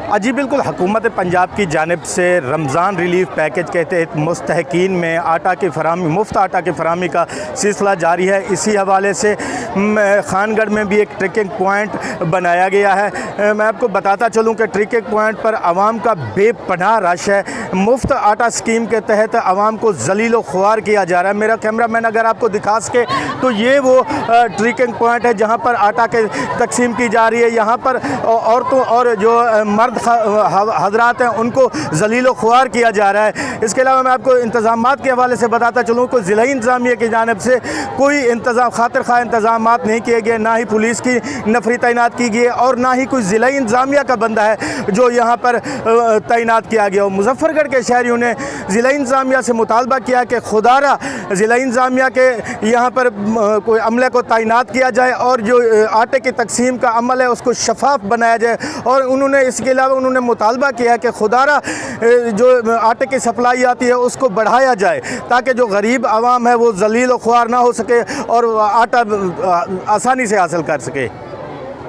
जी बिल्कुल, हुकूमत पंजाब की जानिब से रमज़ान रिलीफ पैकेज के तहत मुस्तहकीन में आटा की फराहमी, मुफ्त आटा की फराहमी का सिलसिला जारी है। इसी हवाले से खानगढ़ में भी एक ट्रैकिंग पॉइंट बनाया गया है। मैं आपको बताता चलूँ कि ट्रैकिंग पॉइंट पर आवाम का बेपनाह रश है। मुफ्त आटा स्कीम के तहत आवाम को जलील ख्वार किया जा रहा है। मेरा कैमरामैन अगर आपको दिखा सके तो ये वो ट्रैकिंग पॉइंट है जहाँ पर आटा के तकसीम की जा रही है। यहाँ पर औरतों और जो मर्द हजरात हैं उनको जलील ख्वार किया जा रहा है। इसके अलावा मैं आपको इंतज़ामात के हवाले से बताता चलूँ कि ज़िला इंतज़ामिया की जानिब से कोई खातिर खा इंतज़ामात नहीं किए गए, ना ही पुलिस की नफरी तैनात की गई और ना ही कोई ज़िला इंतज़ामिया का बंदा है जो यहाँ पर तैनात किया गया हो। मुजफ्फरगढ़ के शहरियों ने ज़िला इंतज़ामिया से मुतालबा किया कि खुदारा ज़िला इंतज़ामिया के यहाँ पर कोई अमले को तैनात किया जाए और जो आटे की तकसीम का अमल है उसको शफाफ बनाया जाए। और उन्होंने इसके अलावा उन्होंने मुतालबा किया कि खुदारा जो आटे की सप्लाई आती है उसको बढ़ाया जाए ताकि जो गरीब आवाम है वो जलील ख्वार ना हो सके और आटा आसानी से हासिल कर सके।